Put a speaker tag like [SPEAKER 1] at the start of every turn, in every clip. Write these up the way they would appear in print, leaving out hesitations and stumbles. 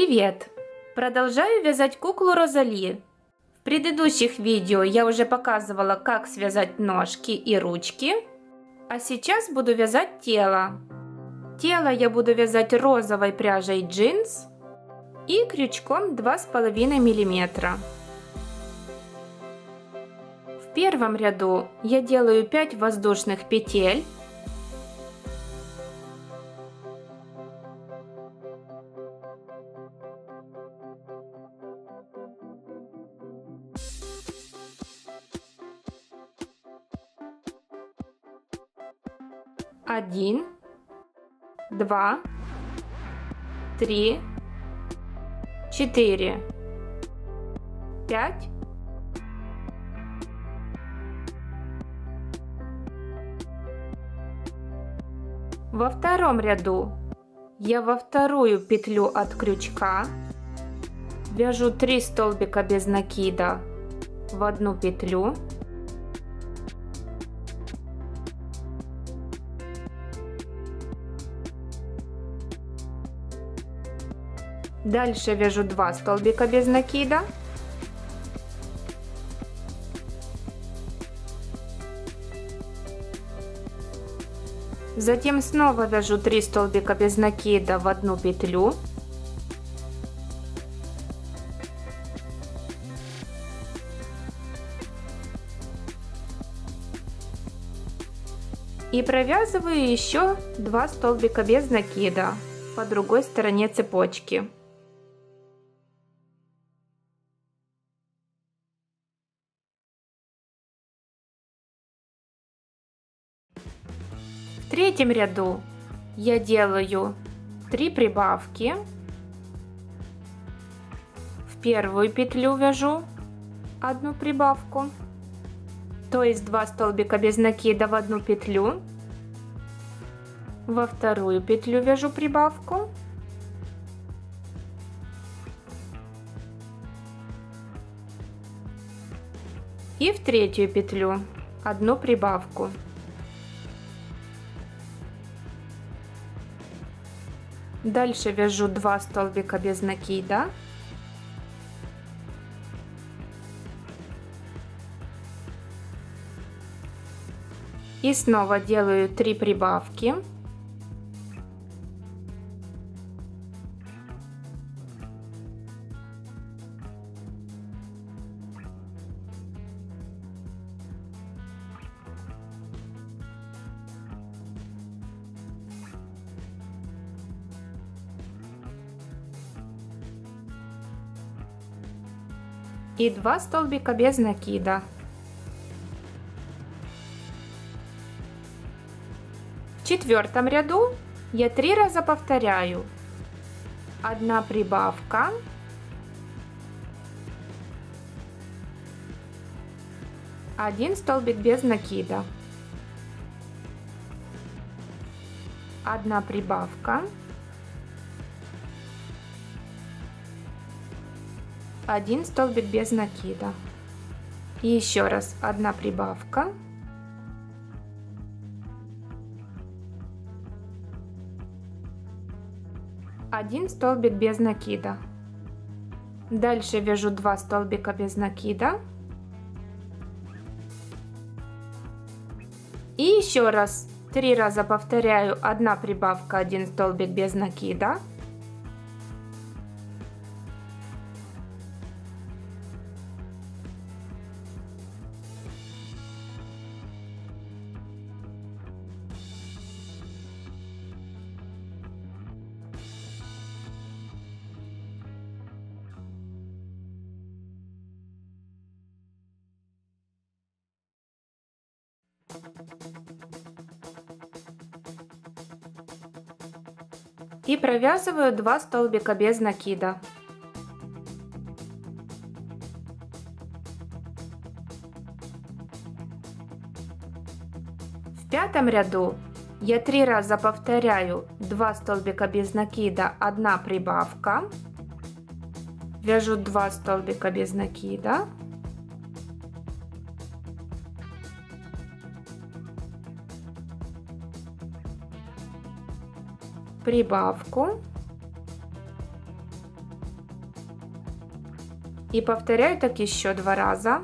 [SPEAKER 1] Привет! Продолжаю вязать куклу Розали. В предыдущих видео я уже показывала, как связать ножки и ручки, а сейчас буду вязать тело. Тело я буду вязать розовой пряжей джинс и крючком 2,5 мм. В первом ряду я делаю 5 воздушных петель. Один, 2, 3, 4, 5. Во втором ряду я во вторую петлю от крючка вяжу 3 столбика без накида в одну петлю. Дальше вяжу 2 столбика без накида. Затем снова вяжу 3 столбика без накида в одну петлю. И провязываю еще 2 столбика без накида по другой стороне цепочки. В третьем ряду я делаю 3 прибавки. В первую петлю вяжу одну прибавку, то есть 2 столбика без накида в одну петлю. Во вторую петлю вяжу прибавку. И в третью петлю одну прибавку. Дальше вяжу 2 столбика без накида. И снова делаю 3 прибавки. И 2 столбика без накида. В четвертом ряду я 3 раза повторяю: 1 прибавка, 1 столбик без накида, 1 прибавка, 1 столбик без накида. И еще раз 1 прибавка, 1 столбик без накида. Дальше вяжу 2 столбика без накида. И еще раз 3 раза повторяю: 1 прибавка, 1 столбик без накида. И провязываю 2 столбика без накида. В пятом ряду я 3 раза повторяю: 2 столбика без накида, 1 прибавка, вяжу 2 столбика без накида, прибавку, И повторяю так еще 2 раза.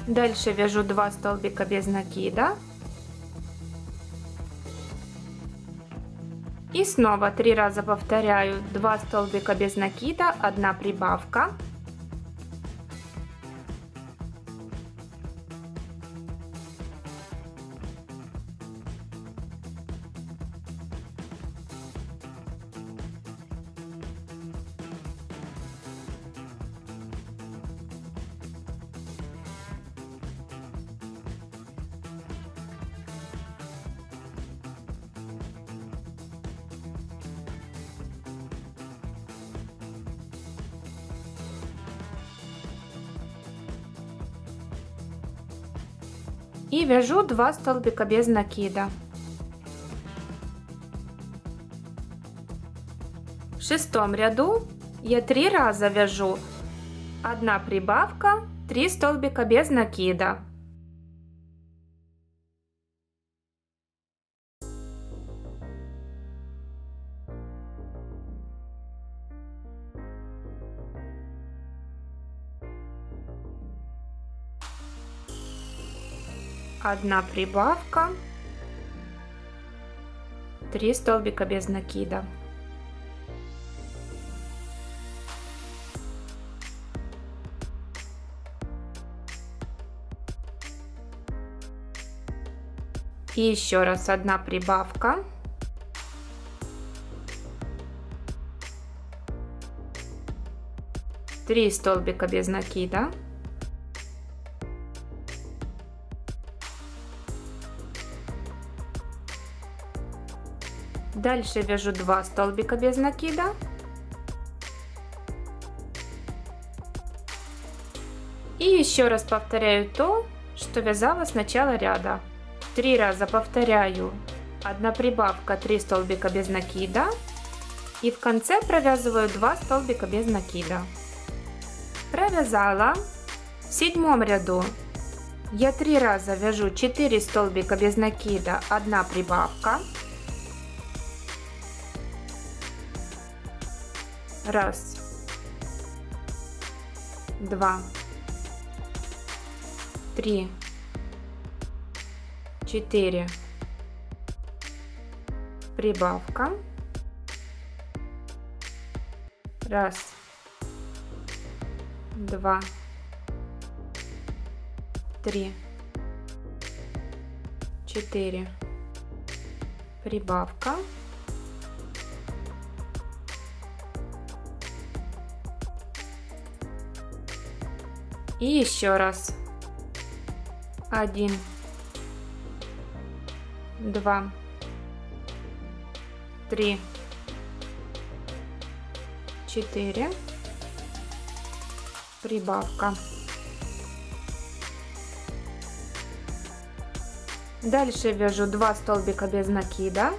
[SPEAKER 1] Дальше вяжу 2 столбика без накида. И снова 3 раза повторяю 2 столбика без накида, 1 прибавка. И вяжу 2 столбика без накида. В 6-м ряду я 3 раза вяжу 1 прибавка, 3 столбика без накида. Одна прибавка, 3 столбика без накида. И еще раз 1 прибавка. Три столбика без накида. Дальше вяжу 2 столбика без накида. И еще раз повторяю то, что вязала с начала ряда. 3 раза повторяю 1 прибавка, 3 столбика без накида. И в конце провязываю 2 столбика без накида. Провязала. В 7-м ряду я 3 раза вяжу 4 столбика без накида, 1 прибавка. Раз, 2, 3, 4, прибавка. Раз, 2, 3, 4, прибавка. И еще раз. 1, 2, 3, 4, прибавка. Дальше вяжу 2 столбика без накида.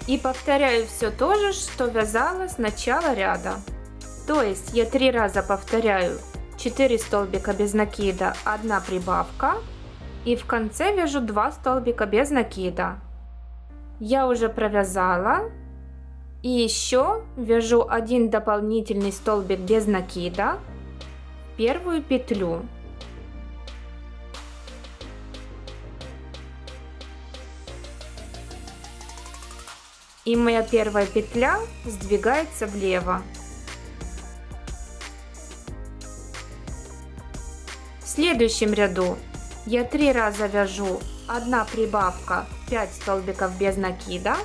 [SPEAKER 1] И повторяю все то же, что вязала с начала ряда. То есть я 3 раза повторяю 4 столбика без накида, 1 прибавка. И в конце вяжу 2 столбика без накида. Я уже провязала. И еще вяжу 1 дополнительный столбик без накида в первую петлю. И моя первая петля сдвигается влево. В следующем ряду я 3 раза вяжу 1 прибавка, 5 столбиков без накида.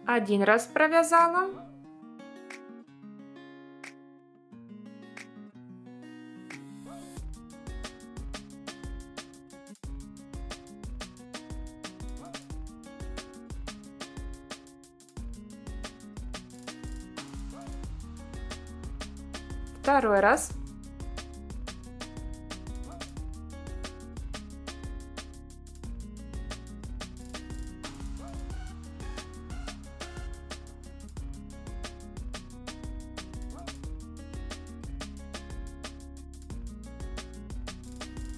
[SPEAKER 1] Один раз провязала. Второй раз.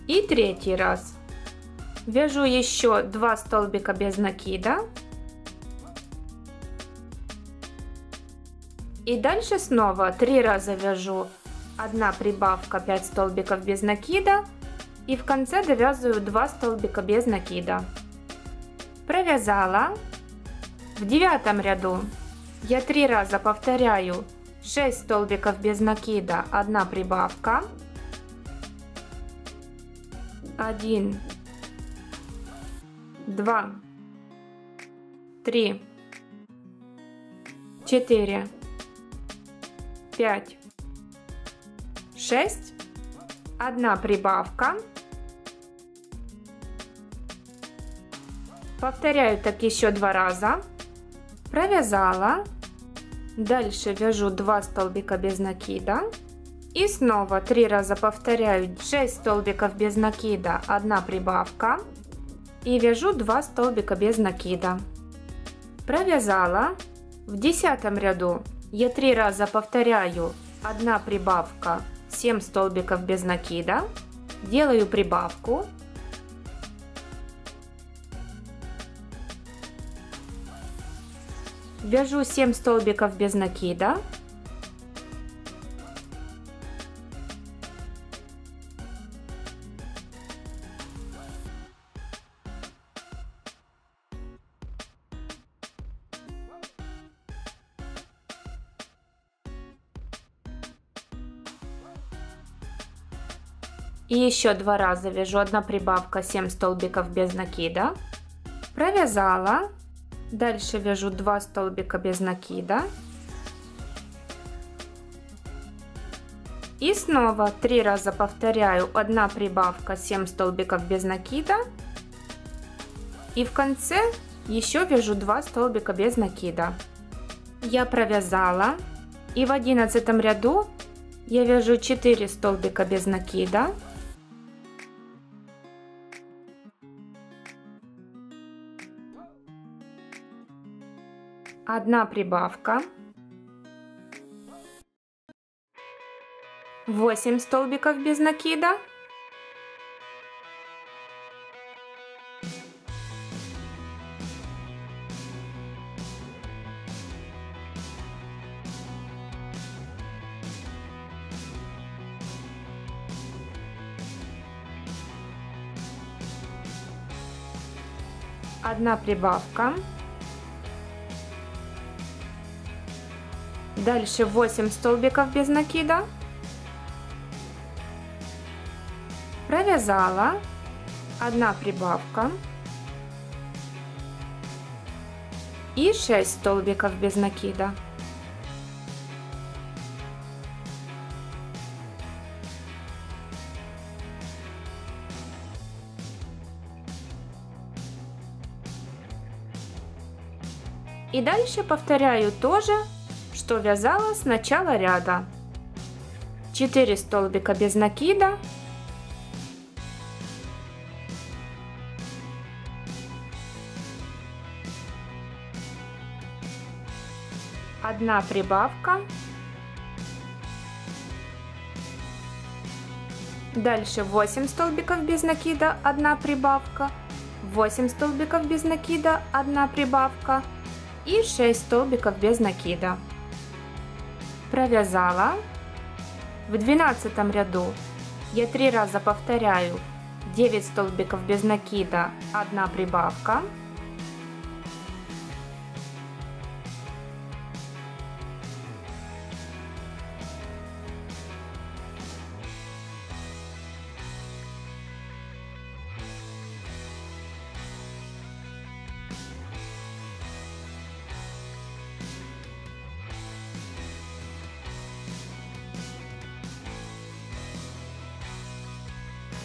[SPEAKER 1] И третий раз. Вяжу еще 2 столбика без накида. И дальше снова 3 раза вяжу 1 прибавка, 5 столбиков без накида. И в конце довязываю 2 столбика без накида. Провязала. В 9 ряду я 3 раза повторяю 6 столбиков без накида, 1 прибавка. 1, 2, 3, 4, 5, 6, 1 прибавка. Повторяю так еще 2 раза. Провязала. Дальше вяжу 2 столбика без накида. И снова 3 раза повторяю 6 столбиков без накида, 1 прибавка. И вяжу 2 столбика без накида. Провязала. В 10 ряду я 3 раза повторяю 1 прибавка, 7 столбиков без накида. Делаю прибавку. Вяжу 7 столбиков без накида. И еще 2 раза вяжу 1 прибавка, 7 столбиков без накида. Провязала. Дальше вяжу 2 столбика без накида. И снова 3 раза повторяю 1 прибавка, 7 столбиков без накида. И в конце еще вяжу 2 столбика без накида. Я провязала. И в 11 ряду я вяжу 4 столбика без накида. Одна прибавка. 8 столбиков без накида. Одна прибавка. Дальше 8 столбиков без накида. Провязала. Одна прибавка. И 6 столбиков без накида. И дальше повторяю то же, что вязала с начала ряда. 4 столбика без накида. Одна прибавка. Дальше 8 столбиков без накида, 1 прибавка. 8 столбиков без накида, 1 прибавка. И 6 столбиков без накида. Провязала. В 12 ряду я 3 раза повторяю 9 столбиков без накида, 1 прибавка.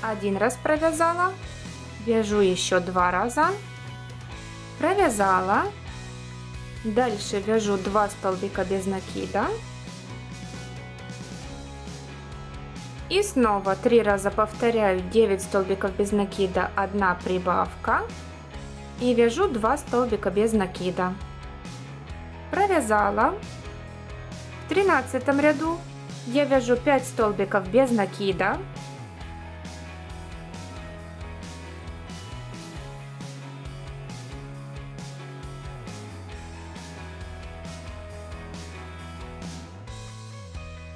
[SPEAKER 1] Один раз провязала, вяжу еще 2 раза, провязала, дальше вяжу 2 столбика без накида, И снова 3 раза повторяю 9 столбиков без накида, 1 прибавка. И вяжу 2 столбика без накида. Провязала. В 13 ряду я вяжу 5 столбиков без накида.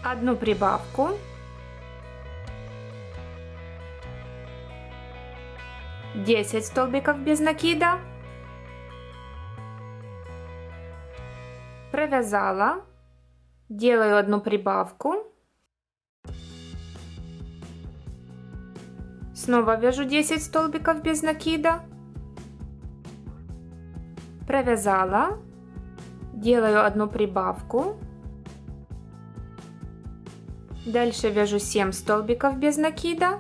[SPEAKER 1] Одну прибавку. 10 столбиков без накида. Провязала. Делаю одну прибавку. Снова вяжу 10 столбиков без накида. Провязала. Делаю одну прибавку. Дальше вяжу 7 столбиков без накида.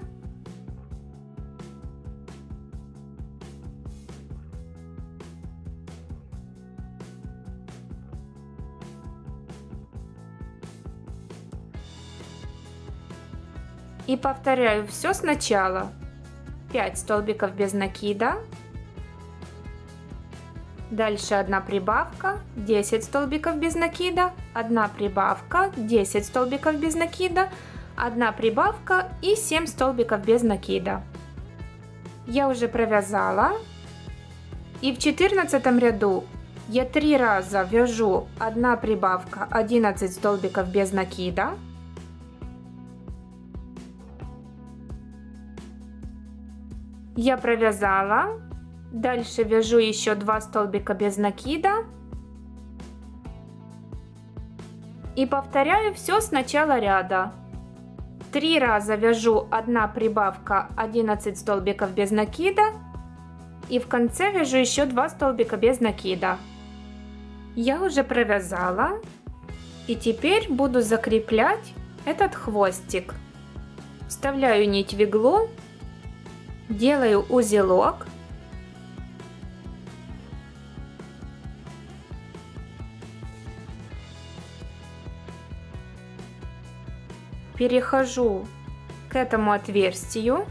[SPEAKER 1] И повторяю все сначала. 5 столбиков без накида. Дальше 1 прибавка, 10 столбиков без накида, 1 прибавка, 10 столбиков без накида, 1 прибавка и 7 столбиков без накида. Я уже провязала. И в 14 ряду я 3 раза вяжу 1 прибавка, 11 столбиков без накида. Я провязала. Дальше вяжу еще 2 столбика без накида. И повторяю все с начала ряда. 3 раза вяжу 1 прибавка, 11 столбиков без накида. И в конце вяжу еще 2 столбика без накида. Я уже провязала. И теперь буду закреплять этот хвостик. Вставляю нить в иглу. Делаю узелок. Перехожу к этому отверстию.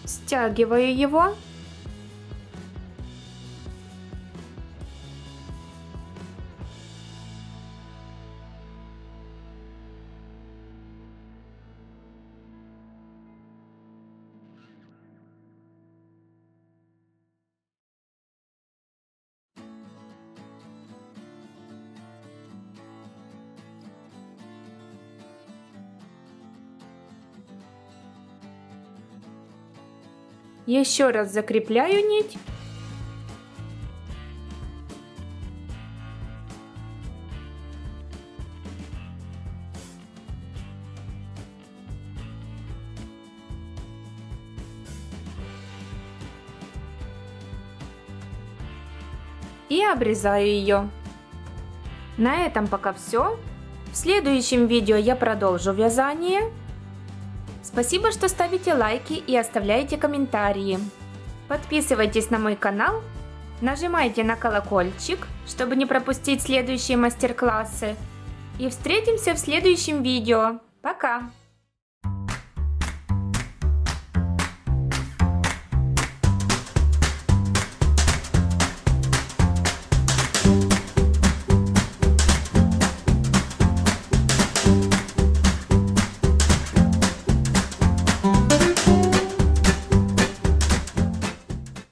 [SPEAKER 1] Стягиваю его. Еще раз закрепляю нить. И обрезаю ее. На этом пока все. В следующем видео я продолжу вязание. Спасибо, что ставите лайки и оставляете комментарии. Подписывайтесь на мой канал, нажимайте на колокольчик, чтобы не пропустить следующие мастер-классы. И встретимся в следующем видео. Пока!